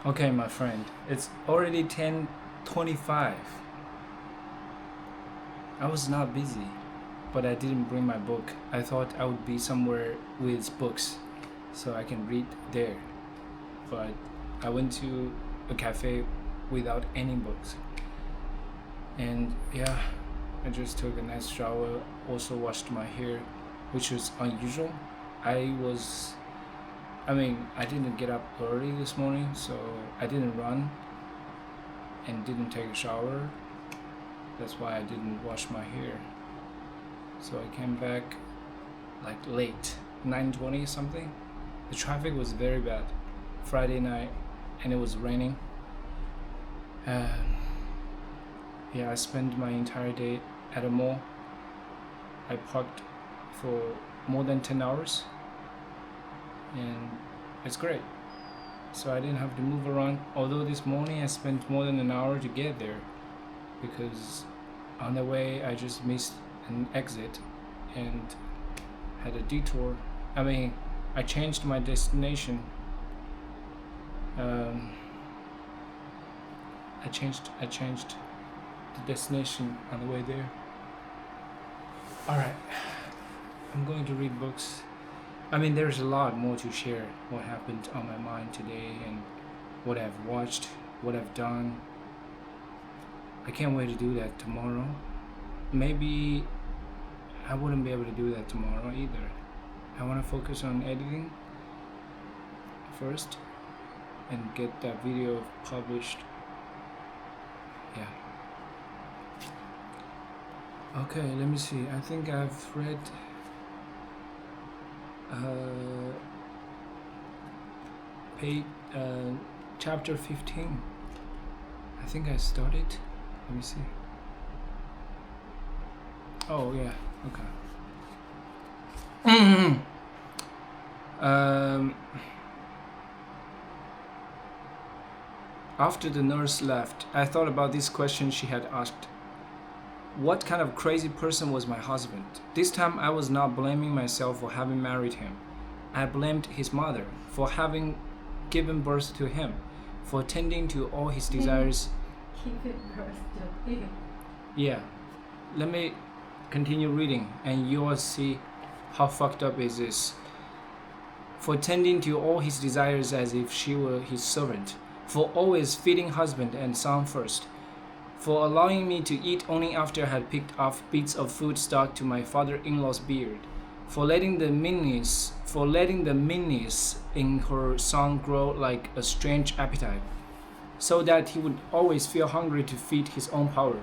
Okay, my friend, it's already 10:25. I was not busy, but I didn't bring my book. I thought I would be somewhere with books so I can read there. But I went to a cafe without any books. And yeah, I just took a nice shower, also washed my hair, which was unusual. I didn't get up early this morning, so I didn't run and didn't take a shower. That's why I didn't wash my hair. So I came back like late, 9:20 something. The traffic was very bad. Friday night, and it was raining. Yeah, I spent my entire day at a mall. I parked for more than 10 hours, and it's great. So I didn't have to move around. Although this morning I spent more than an hour to get there, because on the way I just missed an exit and had a detour. I changed my destination. I changed the destination on the way there. All right, I'm going to read books. There's a lot more to share. What happened on my mind today and what I've watched, what I've done. I can't wait to do that tomorrow. Maybe I wouldn't be able to do that tomorrow either. I want to focus on editing first and get that video published. Yeah. Okay, let me see. I think I've read chapter 15. I think I started. Let me see. Oh yeah, okay. After the nurse left, I thought about this question she had asked. What kind of crazy person was my husband? This time I was not blaming myself for having married him. I blamed his mother for having given birth to him, for tending to all his desires. Given birth to him. Yeah. Let me continue reading and you will see how fucked up is this. For tending to all his desires as if she were his servant, for always feeding husband and son first, for allowing me to eat only after I had picked off bits of food stuck to my father-in-law's beard, for letting the meanness in her son grow like a strange appetite, so that he would always feel hungry to feed his own power.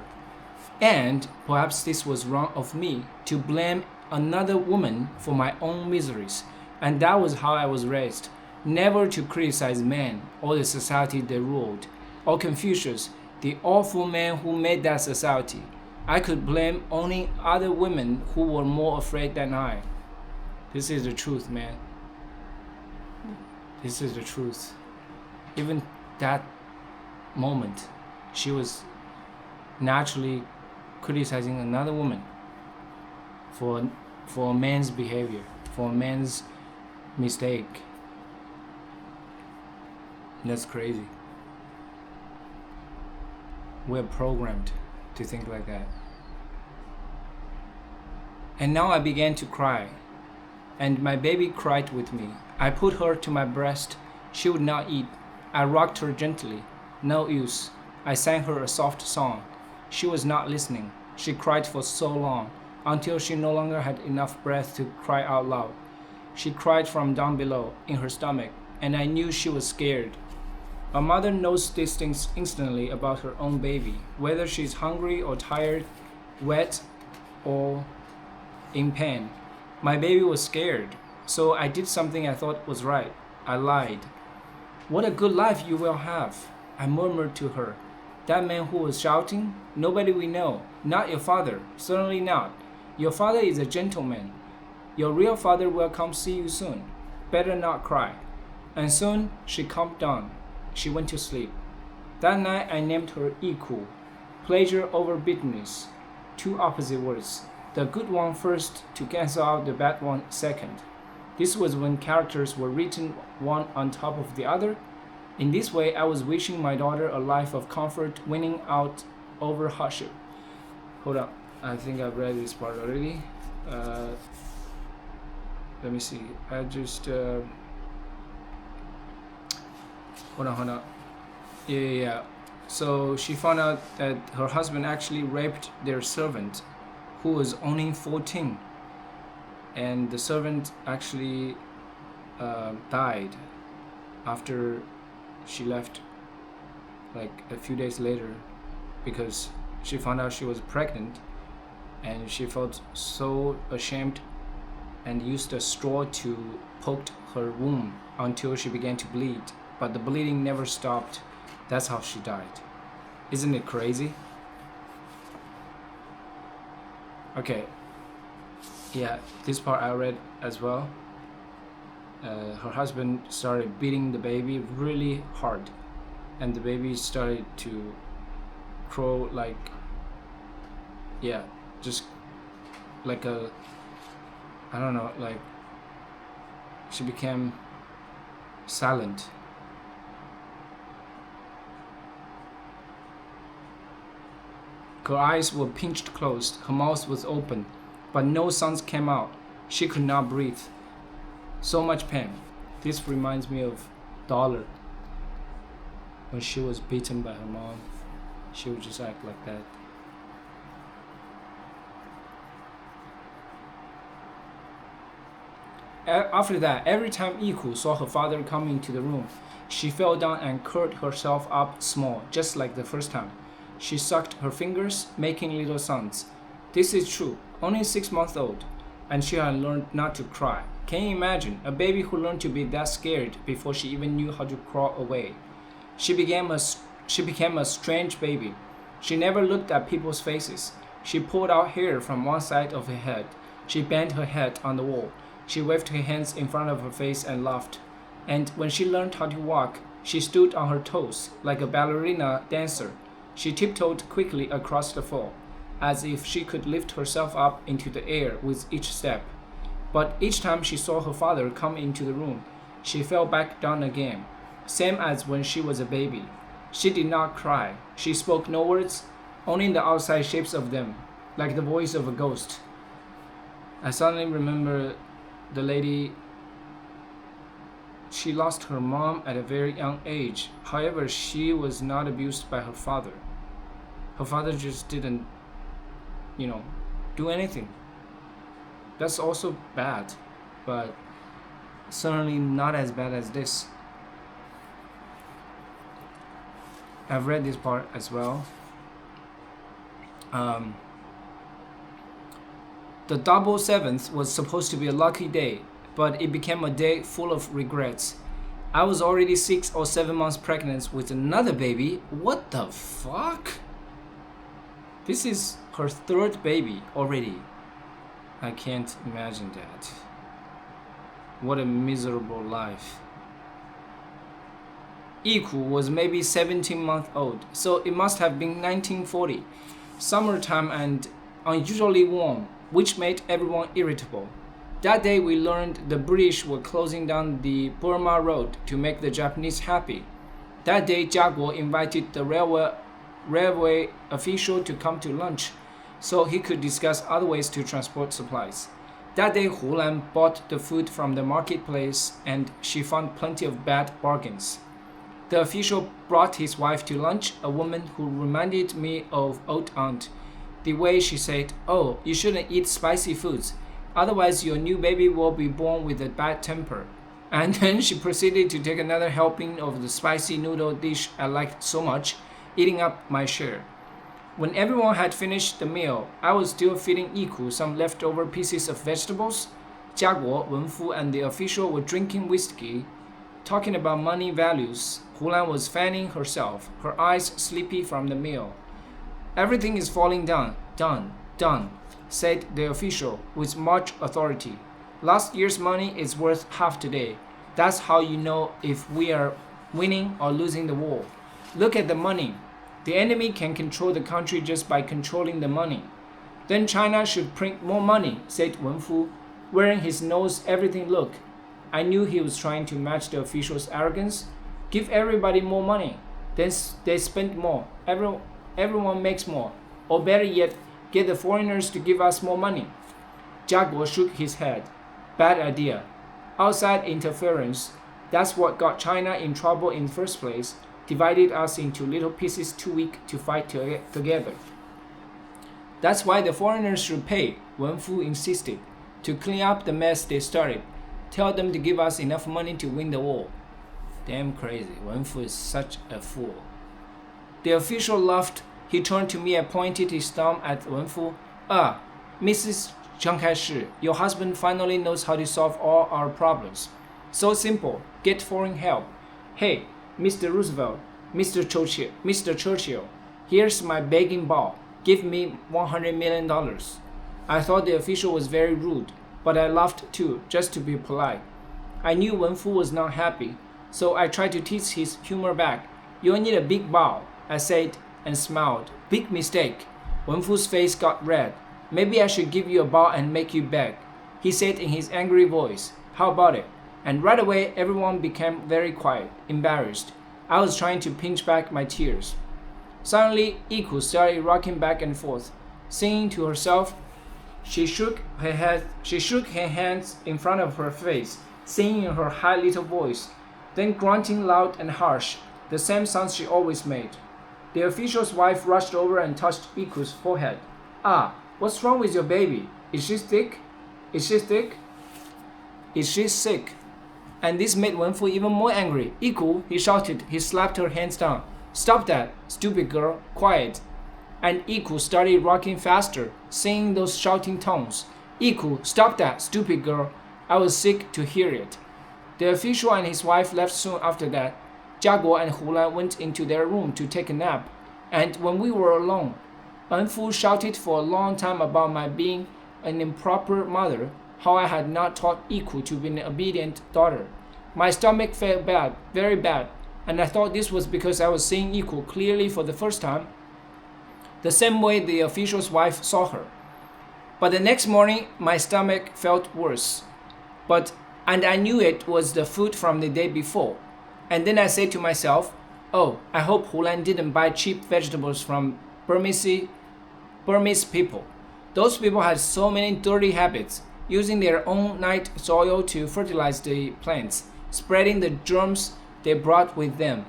And perhaps this was wrong of me, to blame another woman for my own miseries, and that was how I was raised, never to criticize men or the society they ruled, or Confucius, the awful man who made that society. I could blame only other women who were more afraid than I. This is the truth, man. This is the truth. Even that moment, she was naturally criticizing another woman for a man's behavior, for a man's mistake. That's crazy. We're programmed to think like that. And now I began to cry, and my baby cried with me. I put her to my breast. She would not eat. I rocked her gently. No use. I sang her a soft song. She was not listening. She cried for so long, until she no longer had enough breath to cry out loud. She cried from down below, in her stomach, and I knew she was scared. A mother knows these things instantly about her own baby, whether she's hungry or tired, wet or in pain. My baby was scared, so I did something I thought was right. I lied. What a good life you will have, I murmured to her. That man who was shouting, nobody we know, not your father, certainly not. Your father is a gentleman. Your real father will come see you soon. Better not cry. And soon she calmed down. She went to sleep. That night I named her Yiku, pleasure over bitterness, two opposite words, the good one first to cancel out the bad one second. This was when characters were written one on top of the other, In this way, I was wishing my daughter a life of comfort, winning out over hardship. Hold on, I think I've read this part already. Let me see. I just hold on. Yeah. So she found out that her husband actually raped their servant, who was only 14, and the servant actually died after she left, like a few days later, because she found out she was pregnant, and she felt so ashamed and used a straw to poke her womb until she began to bleed, but the bleeding never stopped. That's how she died. Isn't it crazy? Okay, yeah, this part I read as well. Her husband started beating the baby really hard, and the baby started to crow like, yeah, just like a, I don't know, like she became silent. Her eyes were pinched closed, her mouth was open, but no sounds came out. She could not breathe. So much pain. This reminds me of Dollar. When she was beaten by her mom, she would just act like that. After that, every time Yiku saw her father come into the room, she fell down and curled herself up small, just like the first time. She sucked her fingers, making little sounds. This is true, only 6 months old, and she had learned not to cry. Can you imagine, a baby who learned to be that scared before she even knew how to crawl away? She became a strange baby. She never looked at people's faces. She pulled out hair from one side of her head. She banged her head on the wall. She waved her hands in front of her face and laughed. And when she learned how to walk, she stood on her toes like a ballerina dancer. She tiptoed quickly across the floor, as if she could lift herself up into the air with each step. But each time she saw her father come into the room, she fell back down again, same as when she was a baby. She did not cry. She spoke no words, only the outside shapes of them, like the voice of a ghost. I suddenly remember the lady. She lost her mom at a very young age. However, she was not abused by her father. Her father just didn't, do anything. That's also bad, but certainly not as bad as this. I've read this part as well. The double seventh was supposed to be a lucky day, but it became a day full of regrets. I was already 6 or 7 months pregnant with another baby. What the fuck? This is her third baby already. I can't imagine that. What a miserable life. Yiku was maybe 17 months old, so it must have been 1940. Summertime and unusually warm, which made everyone irritable. That day we learned the British were closing down the Burma Road to make the Japanese happy. That day Jia Guo invited the railway official to come to lunch so he could discuss other ways to transport supplies. That day Hu Lan bought the food from the marketplace and she found plenty of bad bargains. The official brought his wife to lunch, a woman who reminded me of old aunt. The way she said, "Oh, you shouldn't eat spicy foods. Otherwise, your new baby will be born with a bad temper." And then she proceeded to take another helping of the spicy noodle dish I liked so much, eating up my share. When everyone had finished the meal, I was still feeding Yiku some leftover pieces of vegetables. Jia Guo, Wenfu, and the official were drinking whiskey, talking about money values. Hu Lan was fanning herself, her eyes sleepy from the meal. "Everything is falling down. Done," said the official with much authority. "Last year's money is worth half today. That's how you know if we are winning or losing the war. Look at the money. The enemy can control the country just by controlling the money." "Then China should print more money," said Wenfu, wearing his nose everything look. I knew he was trying to match the official's arrogance. Give everybody more money. Then they spend more. Everyone makes more. Or better yet, get the foreigners to give us more money. Jaguar shook his head. Bad idea. Outside interference. That's what got China in trouble in the first place. Divided us into little pieces too weak to fight together. That's why the foreigners should pay, Wen Fu insisted, to clean up the mess they started. Tell them to give us enough money to win the war. Damn crazy. Wen Fu is such a fool. The official laughed. He turned to me and pointed his thumb at Wen Fu. Mrs. Chiang Kai-shi, your husband finally knows how to solve all our problems. So simple. Get foreign help. Hey, Mr. Roosevelt, Mr. Churchill, here's my begging bowl. Give me $100 million. I thought the official was very rude, but I laughed too, just to be polite. I knew Wen Fu was not happy, so I tried to teach his humor back. You'll need a big bowl, I said, and smiled. Big mistake. Wen Fu's face got red. Maybe I should give you a bowl and make you beg, he said in his angry voice. How about it? And right away, everyone became very quiet, embarrassed. I was trying to pinch back my tears. Suddenly, Yiku started rocking back and forth, singing to herself. She shook her hands in front of her face, singing in her high little voice, then grunting loud and harsh, the same sounds she always made. The official's wife rushed over and touched Yiku's forehead. What's wrong with your baby? Is she sick? Is she sick? Is she sick? And this made Wen Fu even more angry. Yiku, he shouted. He slapped her hands down. Stop that, stupid girl. Quiet. And Yiku started rocking faster, singing those shouting tones. Yiku, stop that, stupid girl. I was sick to hear it. The official and his wife left soon after that. Jiaguo and Hulan went into their room to take a nap. And when we were alone, Wen Fu shouted for a long time about my being an improper mother, how I had not taught Yiku to be an obedient daughter. My stomach felt bad, very bad, and I thought this was because I was seeing Yiku clearly for the first time, the same way the official's wife saw her. But the next morning, my stomach felt worse. And I knew it was the food from the day before. And then I said to myself, I hope Hulan didn't buy cheap vegetables from Burmese people. Those people had so many dirty habits, using their own night soil to fertilize the plants, spreading the germs they brought with them.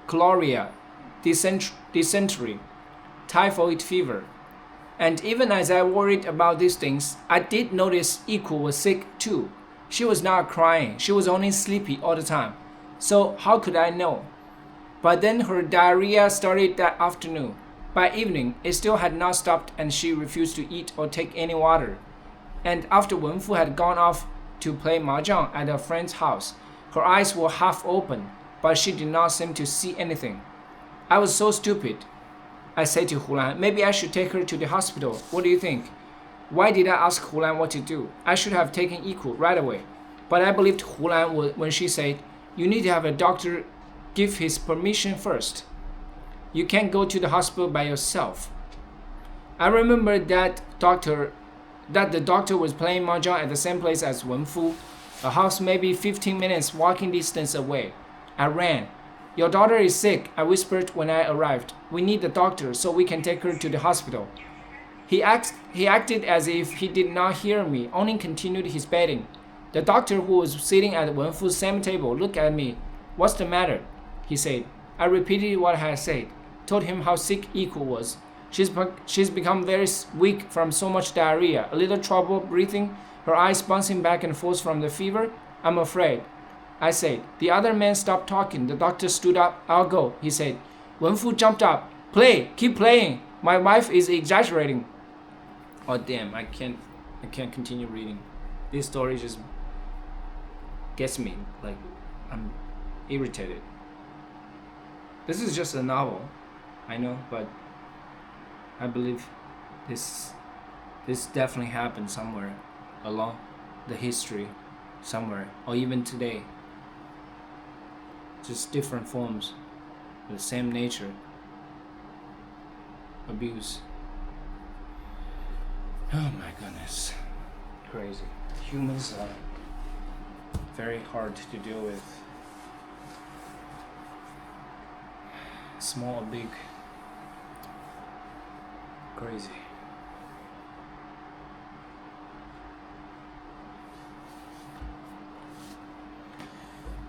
Cholera, dysentery, typhoid fever. And even as I worried about these things, I did notice Yiku was sick too. She was not crying, she was only sleepy all the time. So how could I know? But then her diarrhea started that afternoon. By evening, it still had not stopped and she refused to eat or take any water. And after Wen Fu had gone off to play mahjong at a friend's house, her eyes were half open, but she did not seem to see anything. I was so stupid. I said to Hulan, maybe I should take her to the hospital. What do you think? Why did I ask Hulan what to do? I should have taken Yiku right away. But I believed Hulan when she said, you need to have a doctor give his permission first. You can't go to the hospital by yourself. I remember that the doctor was playing mahjong at the same place as Wen Fu, a house maybe 15 minutes walking distance away. I ran. Your daughter is sick, I whispered when I arrived. We need the doctor so we can take her to the hospital. He acted as if he did not hear me, only continued his bedding. The doctor, who was sitting at Wen Fu's same table, looked at me. What's the matter? He said. I repeated what I had said, told him how sick Yiku was. She's become very weak from so much diarrhea, a little trouble breathing, her eyes bouncing back and forth from the fever. I'm afraid. I said. The other man stopped talking. The doctor stood up. I'll go, he said. Wen Fu jumped up. Play, keep playing. My wife is exaggerating. Oh damn, I can't continue reading. This story just gets me, like, I'm irritated. This is just a novel, I know, but I believe this definitely happened somewhere along the history, somewhere, or even today. Just different forms, the same nature. Abuse. Oh my goodness. Crazy. Humans are very hard to deal with. small or big. Crazy.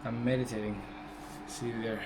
I'm meditating. See you there.